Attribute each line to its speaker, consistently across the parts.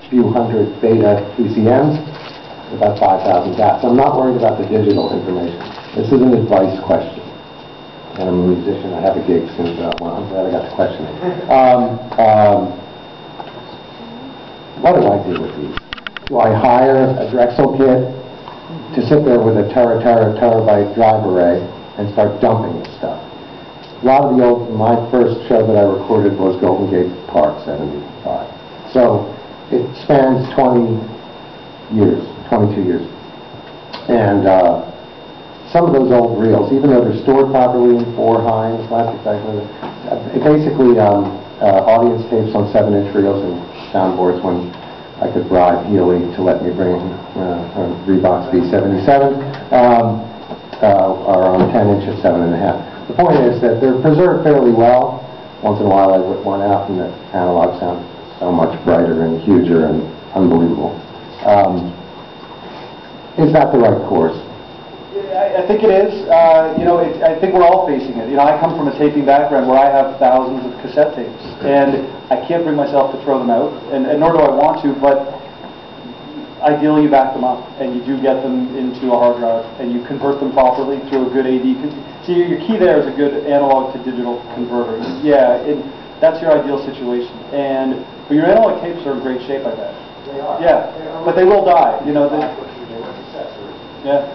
Speaker 1: few hundred beta ECMs, about 5,000 DATs. I'm not worried about the digital information. This is an advice question. And I'm a musician. I have a gig soon, but well, I'm glad I got the question. What do I do with these? Do I hire a Drexel kid to sit there with a terabyte drive array and start dumping this stuff? A lot of the old, my first show that I recorded was Golden Gate Park, 75. So it spans 20 years, 22 years. And some of those old reels, even though they're stored properly in 4 Hines, plastic bags, basically audience tapes on 7-inch reels and soundboards when I could bribe Healy to let me bring a Reeboks B77, are on 10-inch at 7.5. The point is that they're preserved fairly well. Once in a while I whip one out and the analog sounds so much brighter and huger and unbelievable. Is that the right course?
Speaker 2: I think it is. I think we're all facing it. I come from a taping background where I have thousands of cassette tapes, and I can't bring myself to throw them out, and nor do I want to, but ideally you back them up, and you do get them into a hard drive, and you convert them properly through a good AD. See, your key there is a good analog to digital converter. Yeah, that's your ideal situation. But your analog tapes are in great shape, I bet.
Speaker 1: They are.
Speaker 2: Yeah, but they will die. Yeah.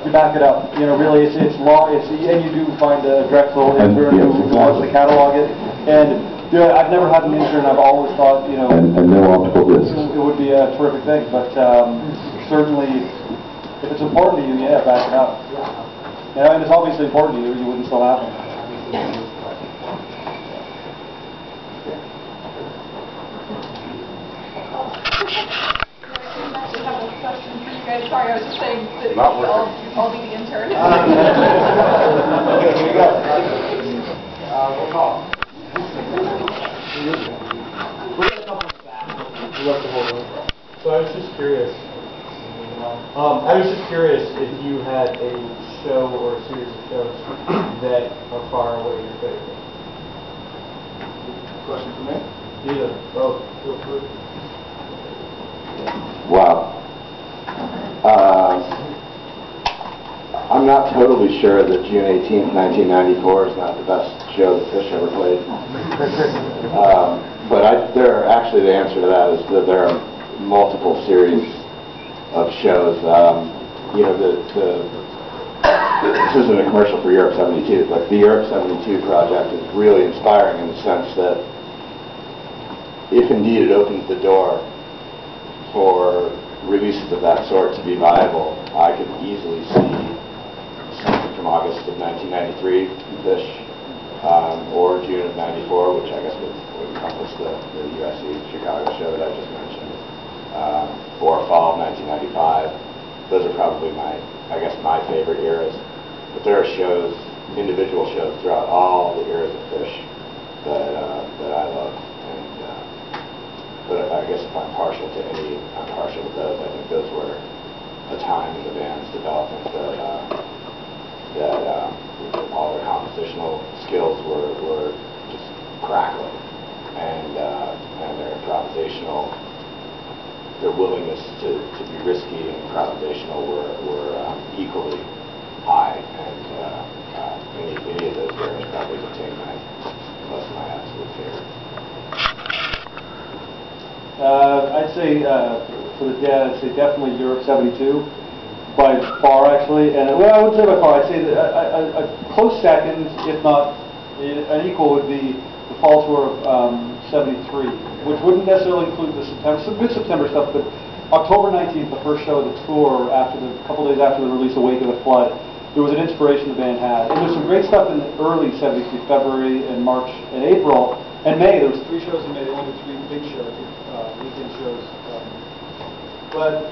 Speaker 2: You back it up. Really, it's long. And you do find a Drexel intern who wants to catalog it. And I've never had an intern. I've always thought,
Speaker 3: and no optical discs.
Speaker 2: It would be a terrific thing. But certainly, if it's important to you, yeah, back it up. And it's obviously important to you. You wouldn't still have them.
Speaker 4: Sorry, I was just saying that I'll be the intern.
Speaker 1: Okay, here we go. We'll call.
Speaker 5: So I was just curious. If you had a show or a series of shows that are far away your favorite.
Speaker 2: Question for me?
Speaker 5: Either. Both. Feel free.
Speaker 3: Wow. I'm not totally sure that June 18th, 1994 is not the best show that Phish ever played. But actually the answer to that is that there are multiple series of shows. This isn't a commercial for Europe 72, but the Europe 72 project is really inspiring in the sense that if indeed it opens the door for releases of that sort to be viable, I could easily see something from August of 1993, Phish, or June of 94, which I guess would encompass the USC Chicago show that I just mentioned, or fall of 1995. Those are probably my favorite eras. But there are shows, individual shows throughout all the eras of Phish that I love. But I guess if I'm partial to any, I'm partial to those. I think those were a time in the band's development that all their compositional skills were just crackling, and their improvisational, their willingness to be risky and improvisational were equally high. And any of those eras probably contain most of my absolute favorite.
Speaker 2: I'd say for the Dead, I'd say definitely Europe 72 by far, actually. And well, I wouldn't say by far. I'd say that a close second, if not an equal, would be the fall tour of 73, which wouldn't necessarily include the September, some good September stuff, but October 19th, the first show of the tour, a couple days after the release of Wake of the Flood, there was an inspiration the band had. And there's some great stuff in the early 73, February and March and April. And May, there was 3 shows in May. They only did 3 big shows, weekend shows. But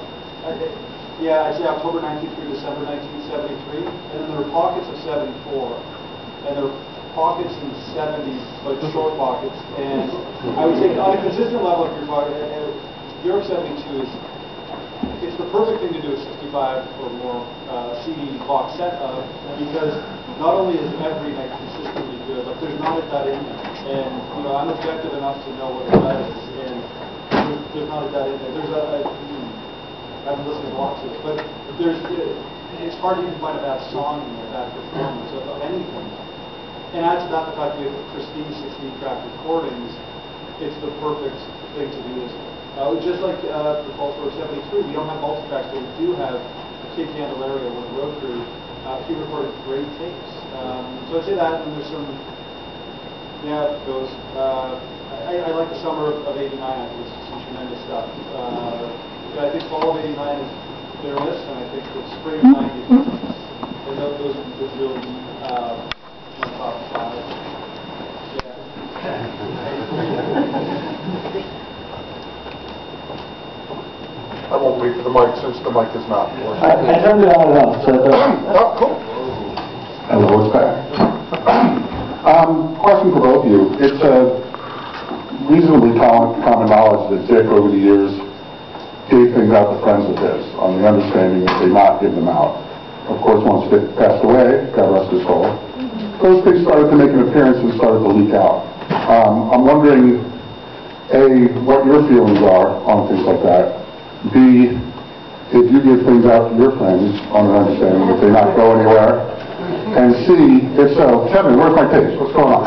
Speaker 2: yeah, I'd say October 19th through December 1973. And then there were pockets of 74. And there were pockets in the 70s, like short pockets. And I would say on a consistent level, if you're talking, Europe 72 it's the perfect thing to do a 65 or more CD box set of, because not only is every night consistently good, good, but there's not a dud in there. And, you know, I'm objective enough to know what a dud is, and there's not a dud in there. I've been listening a lot to it, but it's hard to even find a bad song in there, bad performance of anything. And add to that the fact we have pristine 16-track recordings, it's the perfect thing to do this with. Just like the Pulse 73, we don't have multi-tracks, but we do have a Kid Candelaria with a road crew. He recorded great tapes. So I'd say that, and there's some, yeah, it goes. I like the summer of '89, I think it's some tremendous stuff. I think fall of '89 is their list, and I think the spring of '90 and those would really be my top five. Yeah.
Speaker 6: I won't wait for the mic since the mic is not working.
Speaker 7: I turned it on and off, so
Speaker 6: Oh, cool.
Speaker 8: Hello, it's back. Question for both of you. It's a reasonably common knowledge that Dick, over the years, gave things out to friends of his on the understanding that they not give them out. Of course, once Dick passed away, God rest his soul, those things started to make an appearance and started to leak out. I'm wondering, A, what your feelings are on things like that. B, if you give things out to your friends on an understanding that they not go anywhere. And C, if so, Kevin, where's my tapes? What's going on?